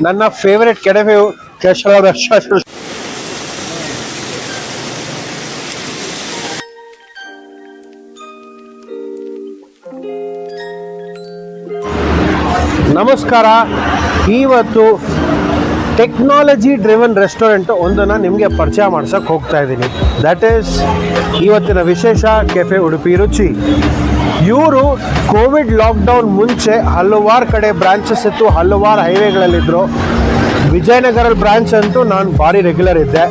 ನನ್ನ favourite cafe ನಮಸ್ಕಾರ. ಇವತ್ತು ಟೆಕ್ನಾಲಜಿ ಡ್ರಿವನ್ ರೆಸ್ಟೋರೆಂಟ್ ಒಂದನ್ನು ನಿಮಗೆ ಪರಿಚಯ ಮಾಡ್ಸೋಕ್ಕೆ ಹೋಗ್ತಾ ಇದ್ದೀನಿ. ದಟ್ ಈಸ್ ಇವತ್ತಿನ ವಿಶೇಷ ಕೆಫೆ ಉಡುಪಿ ರುಚಿ. ಇವರು ಕೋವಿಡ್ ಲಾಕ್ಡೌನ್ ಮುಂಚೆ ಹಲವಾರು ಕಡೆ ಬ್ರಾಂಚಸ್ ಇತ್ತು, ಹಲವಾರು ಹೈವೇಗಳಲ್ಲಿದ್ದರು. ವಿಜಯನಗರ ಬ್ರಾಂಚ್ ಅಂತೂ ನಾನು ಭಾರಿ ರೆಗ್ಯುಲರ್ ಇದ್ದೆ.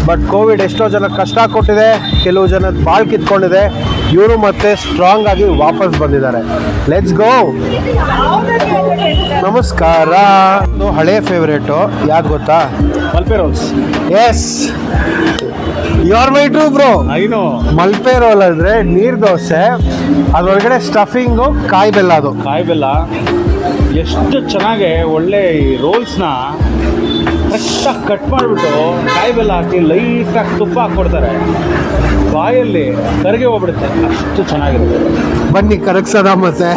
ಬಟ್ ಕೋವಿಡ್ ಎಷ್ಟೋ ಜನ ಕಷ್ಟ ಕೊಟ್ಟಿದೆ, ಕೆಲವು ಜನ ಬಾಳ್ ಕಿತ್ಕೊಂಡಿದೆ. ಇವರು ಮತ್ತೆ ಸ್ಟ್ರಾಂಗ್ ಆಗಿ ವಾಪಸ್ ಬಂದಿದ್ದಾರೆ. Let's go. ನಮಸ್ಕಾರ. ಹಳೆ ಫೇವ್ರೇಟು ಯಾವ್ದು ಗೊತ್ತಾ? Malpe rolls. Yes, you are my true bro. I know. Malpe roll ಅಂದರೆ ನೀರು ದೋಸೆ, ಅದರೊಳಗಡೆ ಸ್ಟಫಿಂಗು ಕಾಯಿ ಬೆಲ್ಲ. ಅದು ಕಾಯಿ ಬೆಲ್ಲ ಎಷ್ಟು ಚೆನ್ನಾಗಿ ಒಳ್ಳೆ ರೋಲ್ಸ್ನ ಕರೆಕ್ಟಾಗಿ ಕಟ್ ಮಾಡಿಬಿಟ್ಟು ಕಾಯಿ ಬೆಲ್ಲ ಹಾಕಿ ಲೈಟಾಗಿ ತುಪ್ಪ ಹಾಕ್ಕೊಡ್ತಾರೆ. ಬಾಯಲ್ಲಿ ಕರಗಿ ಹೋಗ್ಬಿಡುತ್ತೆ, ಅಷ್ಟು ಚೆನ್ನಾಗಿರುತ್ತೆ. ಬನ್ನಿ ಕರಗ್ಸೋದ ಮತ್ತೆ.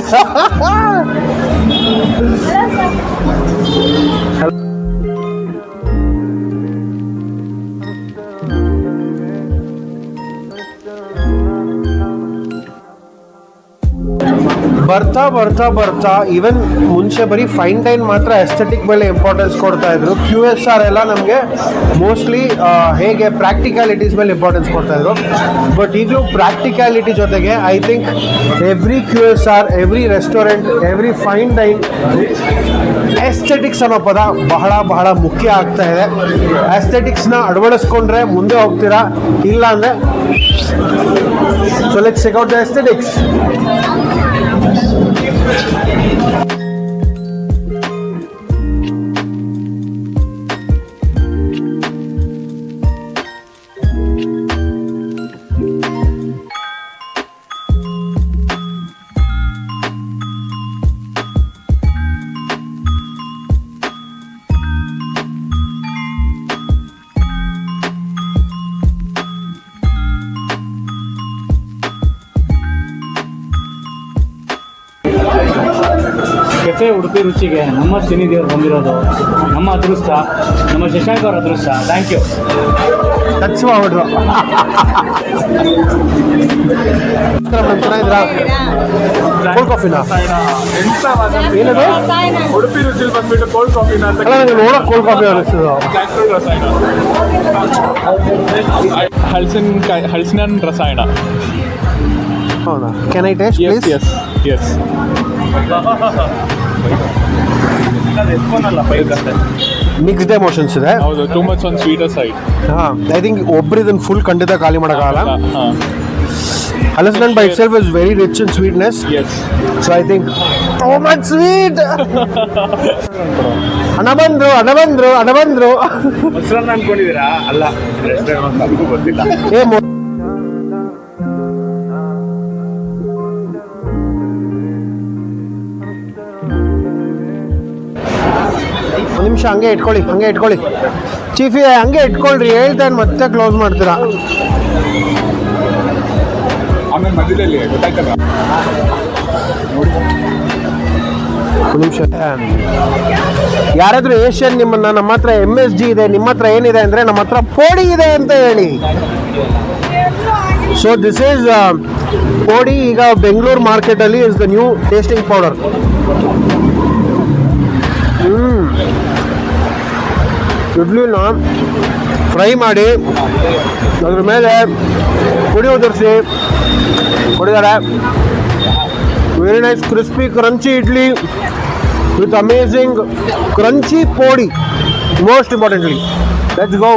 ಬರ್ತಾ ಬರ್ತಾ ಬರ್ತಾ ಈವನ್ ಮುಂಚೆ ಬರೀ ಫೈನ್ ಡೈನ್ ಮಾತ್ರ ಎಸ್ಥೆಟಿಕ್ ಮೇಲೆ ಇಂಪಾರ್ಟೆನ್ಸ್ ಕೊಡ್ತಾ ಇದ್ರು. QSR ಎಲ್ಲ ನಮಗೆ ಮೋಸ್ಟ್ಲಿ ಹೇಗೆ ಪ್ರಾಕ್ಟಿಕ್ಯಾಲಿಟೀಸ್ ಮೇಲೆ ಇಂಪಾರ್ಟೆನ್ಸ್ ಕೊಡ್ತಾ ಇದ್ರು. ಬಟ್ ಈಗಲೂ ಪ್ರಾಕ್ಟಿಕ್ಯಾಲಿಟಿ ಜೊತೆಗೆ I think every QSR, every restaurant, every fine dine aesthetics ಅನ್ನೋ ಪದ ಬಹಳ ಬಹಳ ಮುಖ್ಯ ಆಗ್ತಾ ಇದೆ. ಎಸ್ಥೆಟಿಕ್ಸ್ನ ಅಳವಡಿಸ್ಕೊಂಡ್ರೆ ಮುಂದೆ ಹೋಗ್ತೀರಾ, ಇಲ್ಲ ಅಂದರೆ so let's check out the aesthetics. Cafe Udupi ರುಚಿಗೆ ನಮ್ಮ ಶನಿದೇವರು ಬಂದಿರೋದು ನಮ್ಮ ಅದೃಷ್ಟ, ನಮ್ಮ ಶಶಾಂಕ್ ಅವ್ರ ಅದೃಷ್ಟ. Thank you. ಟಚ್ ಮಾಡ್ಬಿಟ್ರು. ಕೋಲ್ಡ್ ಕಾಫಿನಾ? ಏನದು? ಉಡುಪಿ ರುಚಿಲಿ ಬಂದ್ಬಿಟ್ಟು ಕೋಲ್ಡ್ ಕಾಫಿನ ನೋಡೋಕೆ ಕೋಲ್ಡ್ ಕಾಫಿ ಅನಿಸ್ತದೆ. ಹಲಸಿನ ರಸಾಯನ. ಹೌದಾ? Can I taste please? Yes. Mixed emotions ಇದೆ. ಹೌದು, too much on sweeter side. ಹಾಂ, ಐ ಥಿಂಕ್ ಒಬ್ರು ಇದನ್ನು ಫುಲ್ ಖಂಡಿತ ಖಾಲಿ ಮಾಡೋಕ್ಕಾಗಲ್ಲ. ಹಲಸಿನ by itself is very rich in sweetness. Yes. So I think too much sweet. ಹಣ ಬಂದ್ರು. ಮೊಸರನ್ನ ಅನ್ಕೊಂಡಿದ್ದೀರಾ? ಅಲ್ಲ, ರೆಸ್ಟೋರೆಂಟ್ ನಮಗೂ ಗೊತ್ತಿಲ್ಲ. ಒಂದು ನಿಮಿಷ ಹಂಗೆ ಇಟ್ಕೊಳ್ಳಿ ಚೀಫಿ, ಹಂಗೆ ಇಟ್ಕೊಳ್ರಿ. ಹೇಳ್ತಾನೆ ಮತ್ತೆ ಕ್ಲೋಸ್ ಮಾಡ್ತೀರಾ. ಆಮೇಲೆ ಮಧ್ಯದಲ್ಲಿ ಗೊತ್ತಾಯ್ತಲ್ಲ. ಒಂದು ನಿಮಿಷ. ಯಾರಾದರೂ ಏಷ್ಯನ್ ನಿಮ್ಮನ್ನ ನಮ್ಮ ಹತ್ರ MSG ಇದೆ, ನಿಮ್ಮ ಹತ್ರ ಏನಿದೆ ಅಂದರೆ ನಮ್ಮ ಹತ್ರ ಪೋಡಿ ಇದೆ ಅಂತ ಹೇಳಿ. ಸೊ ದಿಸ್ ಈಸ್ ಪೋಡಿ. ಈಗ ಬೆಂಗಳೂರು ಮಾರ್ಕೆಟಲ್ಲಿ is the new tasting powder. ಇಡ್ಲಿನ ಫ್ರೈ ಮಾಡಿ ಅದ್ರ ಮೇಲೆ ಪುಡಿ ಉದುರಿಸಿ ಕೊಡಿದ್ದಾರೆ. Very nice crispy crunchy idli with amazing crunchy podi. Most importantly let's go.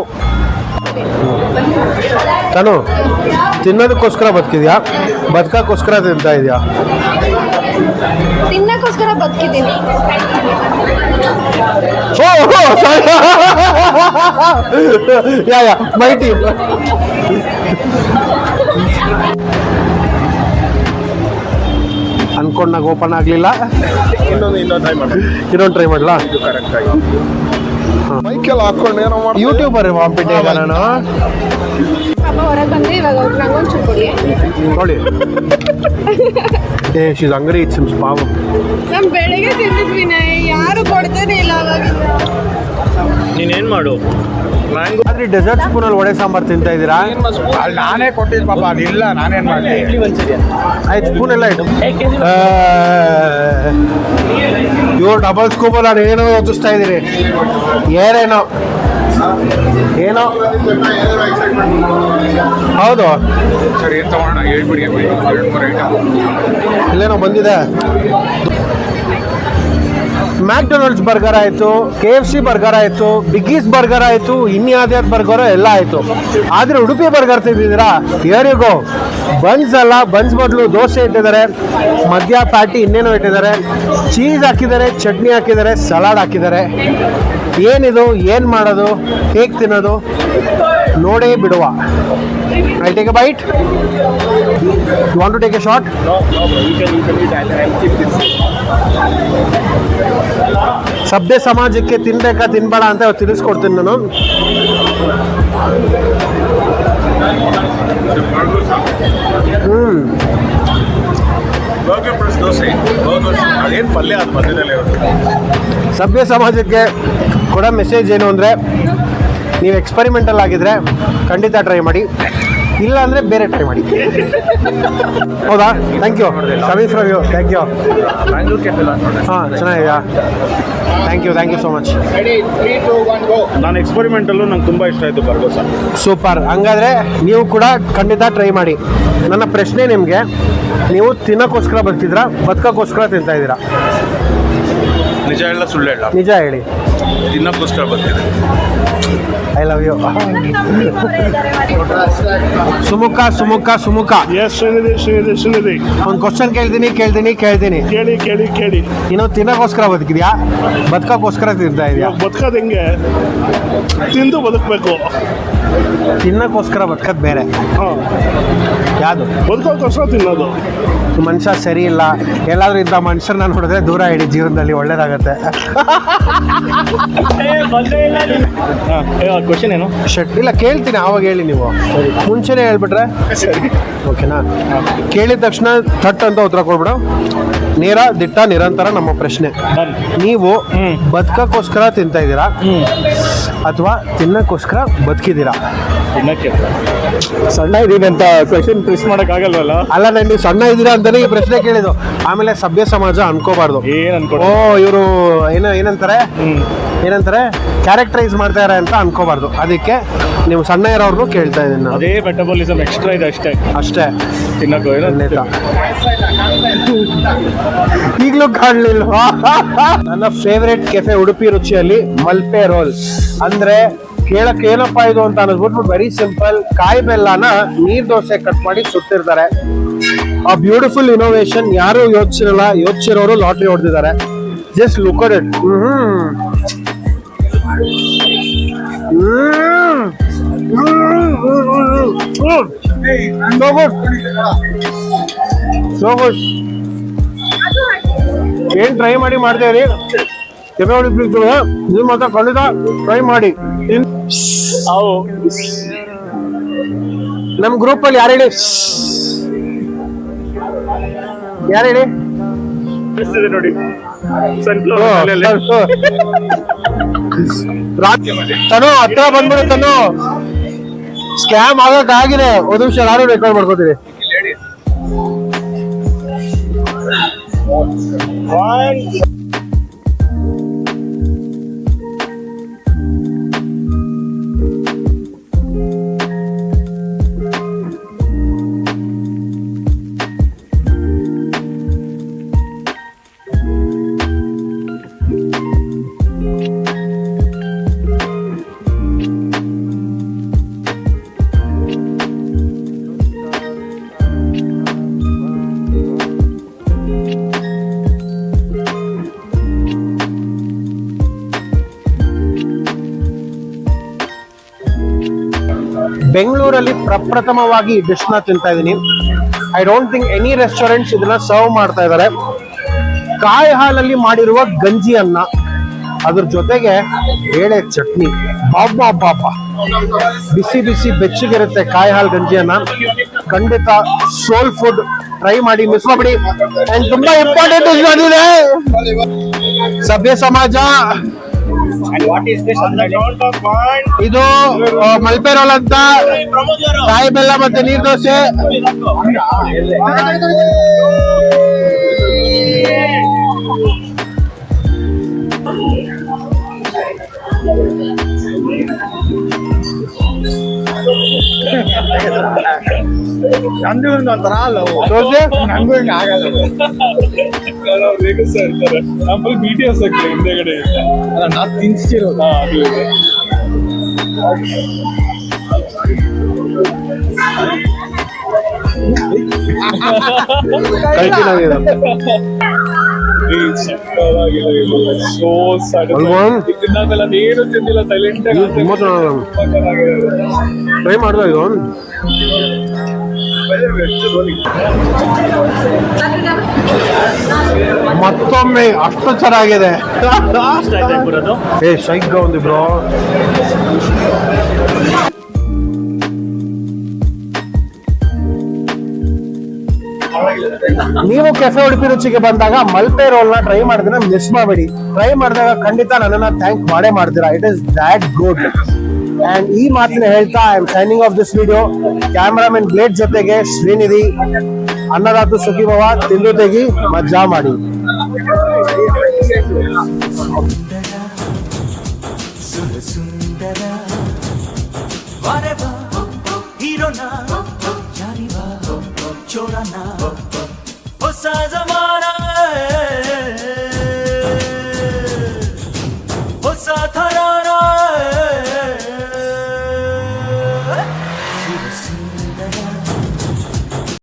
ತಾನು ತಿನ್ನೋದಕ್ಕೋಸ್ಕರ ಬದುಕಿದ್ಯಾ, ಬದುಕೋಕ್ಕೋಸ್ಕರ ತಿಂತಾ ಇದೆಯಾ? ತಿನ್ನಕ್ಕೋಸ್ಕರ ಬದುಕಿದ್ದೀನಿ. ಯಾ ಮೈ ಟೀಮ್. ಅನ್ಕೊಂಡಾಗ ಓಪನ್ ಆಗಲಿಲ್ಲ. ಇನ್ನೊಂದು ಟ್ರೈ ಮಾಡಲಾ? ಮೈಕೆಲ್ಲ ಹಾಕೊಂಡು ಏನೋ ಮಾಡಿ ಯೂಟ್ಯೂಬರ್ ವಾಂಪಿಟ್ ಈಗ ನಾನು ಪಾಪ ಹೊರಗೆ ಬಂದ್ರೆ ಇವಾಗ ನಂಗೊಂಚೂರು ಕೊಡಿ ನೋಡಿ. ಶೀಸ್ ಹಂಗ್ರಿ ಇಟ್ಸ್ ಪಾವ. ನಾನು ಬೆಳಿಗ್ಗೆ ತಿಂದಿದ್ವಿ, ಯಾರು ಕೊಡ್ತಾನೆ ಇಲ್ಲ ಅವಾಗಿಂದ. ಮಾಡು. ಮ್ಯಾಂಗೋ ಆದ್ರೆ ಡೆಸರ್ಟ್ ಸ್ಪೂನಲ್ಲಿ ವಡೆ ಸಾಂಬಾರ್ ತಿಂತಾ ಇದ್ದೀರಾ? ಅಲ್ಲಿ ನಾನೇ ಕೊಟ್ಟಿದ್ದು ಪಾಪ, ಅದಿಲ್ಲ ನಾನೇನು ಮಾಡಲಿ. ಆಯ್ತು, ಸ್ಪೂನ್ ಎಲ್ಲ ಇಟ್ಟು ಇವ್ರು ಡಬಲ್ ಸ್ಕೂಬಲ್ಲಿ ಅದು ಏನೋ ಯೋಚಿಸ್ತಾ ಇದ್ದೀರಿ, ಏನೇನೋ ಏನೋ. ಹೌದು, ಸರಿ ಏನು ತಗೋಣ ಹೇಳ್ಬಿಡಿ, 2-3 ಐಟಮ್ ಇಲ್ಲೇನೋ ಬಂದಿದೆ. ಮ್ಯಾಕ್ಡೊನಾಲ್ಡ್ಸ್ ಬರ್ಗರ್ ಆಯಿತು, KFC ಬರ್ಗರ್ ಆಯಿತು, ಬಿಗ್ಗೀಸ್ ಬರ್ಗರ್ ಆಯಿತು, ಇನ್ಯಾವ್ದ್ಯಾವ್ದು ಬರ್ಗರ್ ಎಲ್ಲ ಆಯಿತು. ಆದರೆ ಉಡುಪಿ ಬರ್ಗರ್ ತಿಂದಿದ್ದೀರಾ? Here you go. ಬನ್ಸ್ ಅಲ್ಲ, ಬನ್ಸ್ ಬದಲು ದೋಸೆ ಇಟ್ಟಿದ್ದಾರೆ, ಮಧ್ಯ ಪ್ಯಾಟಿ ಇನ್ನೇನೋ ಇಟ್ಟಿದ್ದಾರೆ, ಚೀಸ್ ಹಾಕಿದ್ದಾರೆ, ಚಟ್ನಿ ಹಾಕಿದ್ದಾರೆ, ಸಲಾಡ್ ಹಾಕಿದ್ದಾರೆ. ಏನಿದು, ಏನು ಮಾಡೋದು, ಹೇಗೆ ತಿನ್ನೋದು ನೋಡೇ ಬಿಡುವ. I take a bite. You want to take a shot? ಸಭ್ಯ ಸಮಾಜಕ್ಕೆ ತಿನ್ಬೇಕಾ ತಿನ್ಬೇಡ ಅಂತ ತಿಳಿಸ್ಕೊಡ್ತೀನಿ ನಾನು. ಬರ್ಗರ್ ಪ್ಲಸ್ ದೋಸೆ, ಅದೇನು ಪಲ್ಯ ಅದು ಮಧ್ಯದಲ್ಲಿ ಸಭ್ಯ ಸಮಾಜಕ್ಕೆ ಕೊಡೋ ಮೆಸೇಜ್ ಏನು ಅಂದರೆ, ನೀವು ಎಕ್ಸ್ಪರಿಮೆಂಟಲ್ ಆಗಿದ್ರೆ ಖಂಡಿತ ಟ್ರೈ ಮಾಡಿ, ಇಲ್ಲ ಅಂದರೆ ಬೇರೆ ಟ್ರೈ ಮಾಡಿ. ಹೌದಾ? Thank you coming from you. Thank you. Mango cafe ಹಾಂ, ಚೆನ್ನಾಗಿದೆಯಾ? Thank you so much. ನಾನು ಎಕ್ಸ್ಪೆರಿಮೆಂಟಲ್ಲೂ ನಂಗೆ ತುಂಬ ಇಷ್ಟ ಆಯಿತು ಬರ್ಗರ್ ಸರ್. ಸೂಪರ್. ಹಂಗಾದರೆ ನೀವು ಕೂಡ ಖಂಡಿತ ಟ್ರೈ ಮಾಡಿ. ನನ್ನ ಪ್ರಶ್ನೆ ನಿಮಗೆ, ನೀವು ತಿನ್ನೋಕ್ಕೋಸ್ಕರ ಬರ್ತಿದ್ದೀರಾ, ಬದುಕೋಕ್ಕೋಸ್ಕರ ತಿಂತಾ ಇದ್ದೀರಾ? ನಿಜ ಹೇಳ ಸುಳ್ಳು ಹೇಳ? ನಿಜ ಹೇಳಿ. ತಿನ್ನೋಕ್ಕೋಸ್ಕರ ಬರ್ತಿದೆ. I love you. Sumukha Sumukha Sumukha. Yes, Srinidhi ಒಂದು ಕ್ವಶನ್ ಕೇಳ್ತೀನಿ. ಕೇಳಿ. ನೀನು ತಿನ್ನೋಕ್ಕೋಸ್ಕರ ಬದುಕಿದ್ಯಾ, ಬದುಕೋಕ್ಕೋಸ್ಕರ ತಿಂತಾ ಇದೆಯಾ? ಬದುಕೋದು ಹೆಂಗೆ? ತಿಂದು ಬದುಕಬೇಕು. ತಿನ್ನೋಕ್ಕೋಸ್ಕರ ಬದುಕೋದು ಬೇರೆ. ಹಾಂ, ಯಾವುದು? ಬದುಕೋಕ್ಕೋಸ್ಕರ ತಿನ್ನೋದು. ಮನುಷ್ಯ ಸರಿ ಇಲ್ಲ. ಎಲ್ಲಾದ್ರೂ ಇಂಥ ಮನುಷ್ಯರನ್ನ ನೋಡಿದ್ರೆ ದೂರ ಇಡಿ, ಜೀವನದಲ್ಲಿ ಒಳ್ಳೇದಾಗತ್ತೆ. ಕ್ವಶನ್ ಏನು? ಇಲ್ಲ, ಕೇಳ್ತೀನಿ, ಆವಾಗ ಹೇಳಿ. ನೀವು ಮುಂಚೆನೇ ಹೇಳ್ಬಿಟ್ರೆ ಸರಿ, ಓಕೆನಾ? ಕೇಳಿದ ತಕ್ಷಣ ಥಟ್ ಅಂತ ಉತ್ತರ ಕೊಡ್ಬಿಡು. ನೇರ ದಿಟ್ಟ ನಿರಂತರ ನಮ್ಮ ಪ್ರಶ್ನೆ. ನೀವು ಬದುಕೋಕ್ಕೋಸ್ಕರ ತಿಂತಾ ಇದ್ದೀರಾ ಅಥವಾ ತಿನ್ನಕ್ಕೋಸ್ಕರ ಬದುಕಿದ್ದೀರಾ? ತಿನ್ನಕ್ಕೆ ಸಣ್ಣ ಇದೀನಿ ಅಂತ ಕ್ವಶನ್ ಪ್ರೆಸ್ ಮಾಡೋಕ್ಕಾಗಲ್ವಲ್ಲ. ಅಲ್ಲ, ನಾನು ನೀವು ಸಣ್ಣ ಇದ್ದೀರಾ ಅಂತಾನೆ ಈ ಪ್ರಶ್ನೆ ಕೇಳಿದ್ದು. ಆಮೇಲೆ ಸಭ್ಯ ಸಮಾಜ ಅನ್ಕೋಬಾರ್ದು. ಏನು ಅನ್ಕೋ, ಓ ಇವರು ಏನಂತಾರೆ ಕ್ಯಾರೆಕ್ಟರೈಸ್ ಮಾಡ್ತಾರೆ ಅಂತ ಅನ್ಕೋಬಾರ್ದು. ಅದಕ್ಕೆ ನೀವು ಸಣ್ಣ ಇರೋರ್ನು ಕೇಳ್ತಾ ಇದ್ದೀನಿ ನಾನು. ಅದೇ ಮೆಟಬಾಲಿಸಮ್ ಎಕ್ಸ್ಟ್ರಾ ಇದೆ ಅಷ್ಟೇ. ತಿನ್ನೋಕೆ ಖಂಡಿತ. ಈಗಲೂ ಕಾಣಲಿಲ್ವಾ? ನನ್ನ ಫೇವ್ರೆಟ್ ಕೆಫೆ ಉಡುಪಿ ರುಚಿಯಲ್ಲಿ ಮಲ್ಪೆ ರೋಲ್. ಅಂದ್ರೆ ಕೇಳಕ್ಕೆ ಏನಪ್ಪಾ ಇದು ಅಂತ ಅನ್ನಿಸ್ಬಿಟ್ಟು ವೆರಿ ಸಿಂಪಲ್. ಕಾಯಿ ಬೆಲ್ಲನ ನೀರ್ ದೋಸೆ ಕಟ್ ಮಾಡಿ ಸುಟ್ಟಿರ್ತಾರೆ. ಆ ಬ್ಯೂಟಿಫುಲ್ ಇನೋವೇಷನ್ ಯಾರು ಯೋಚಿಸಿರೋರು ಲಾಟ್ರಿ ಹೊಡೆದಿದ್ದಾರೆ. Just look at it. So good. ಏನ್ ಟ್ರೈ ಮಾಡಿ ಮಾಡ್ತೇವ್ರಿ ಕೆಫೆ ಉಡುಪಿ ನೀವು ಮಾತ್ರ ಖಂಡಿತ ಟ್ರೈ ಮಾಡಿ. ನಮ್ಮ ಗ್ರೂಪ್ ಅಲ್ಲಿ ಯಾರು ಹೇಳಿ ನೋಡಿ. ತನು ಹತ್ರ ಬಂದ್ಬಿಡು. ತನು ಸ್ಕ್ಯಾಮ್ ಆಗಕ್ಕಾಗಿದೆ. ಒಂದು ನಿಮಿಷ ನಾನು ರೆಕಾರ್ಡ್ ಮಾಡ್ಕೋತೀನಿ. ಬೆಂಗಳೂರಲ್ಲಿ ಪ್ರಪ್ರಥಮವಾಗಿ ಈ ಡಿಶ್ನ ತಿಂತಾ ಇದ್ದೀನಿ. I don't think any restaurants ಇದನ್ನ ಸರ್ವ್ ಮಾಡ್ತಾ ಇದ್ದಾರೆ. ಕಾಯಿ ಹಾಲಲ್ಲಿ ಮಾಡಿರುವ ಗಂಜಿ ಅನ್ನ, ಅದ್ರ ಜೊತೆಗೆ ಬೇಳೆ ಚಟ್ನಿ. ಬಾಬಾ ಬಿಸಿ ಬಿಸಿ ಬೆಚ್ಚಗಿರುತ್ತೆ ಕಾಯಿ ಹಾಲು ಗಂಜಿ ಅನ್ನ. ಖಂಡಿತ ಸೋಲ್ ಫುಡ್ ಟ್ರೈ ಮಾಡಿ, ಮಿಸ್ ಮಾಡ್ಬಿಡಿ. ಅಂಡ್ ತುಂಬಾ ಇಂಪಾರ್ಟೆಂಟ್ ಬಂದಿದೆ. ಸಭ್ಯ ಸಮಾಜ ಇದು ಮಲ್ಪೆ ರೋಲ್ ಅಂತ, ಕಾಯಿ ಬೆಲ್ಲ ಮತ್ತೆ ನೀರ್ ದೋಸೆ. ನಂದು ಒಂಥರ ದೋಸೆ ನಂಗೂ ಹಿಂಗೆ ಆಗಲ್ಲ. ಇರ್ತಾರೆ ನಮ್ಮಲ್ಲಿ ಬಿ ಟಿ ಎಸ್ ಆಗ್ತದೆ ಹಿಂದೆಗಡೆ ನಾವು ತಿನ್ಸ್ತಿರೋದು. ಅದು ಇದೆ. ಕಳ್ಸಿನಾಗಿದೆ. ಸೋ ತಿನ್ನೋದೆಲ್ಲ ನೀರು ತಿಂದಿಲ್ಲ, ಸೈಲೆಂಟ್ ಆಗಿ ತುಂಬಾ ಚೆನ್ನಾಗಿದೆ. ಟ್ರೈ ಮಾಡ್ದಾ ಇದು? ಮತ್ತೊಮ್ಮೆ ಅಷ್ಟು ಚೆನ್ನಾಗಿದೆ. ಏ ಶೈಕ್ ಒಂದು ಬ್ರೋ. ನೀವು ಕೆಫೆ ಉಡುಪಿ ರುಚಿಗೆ ಬಂದಾಗ ಮಲ್ಪೆ ರೋಲ್ ನ ಟ್ರೈ ಮಾಡಿದ್ರೆ ಮಿಸ್ ಮಾಡಬೇಡಿ. ಟ್ರೈ ಮಾಡಿದಾಗ ಖಂಡಿತ ನನ್ನನ್ನ ಥ್ಯಾಂಕ್ ಮಾಡೇ ಮಾಡ್ತೀರಾ. It is that good. And ಈ ಮಾತಿನ ಹೇಳ್ತಾ I am signing off this video. Cameraman blade ಜೊತೆಗೆ ಶ್ರೀನಿಧಿ. ಅನ್ನದಾತು ಸುಖಿಭವ, ತಿಂದು ತೆಗಿ, ಮಜಾ ಮಾಡಿ. ಸುಂದರ ವಾರೆ ಬಾ ಹೀರೋನಾ ಯಾರಿವಾ ಚೋರನಾ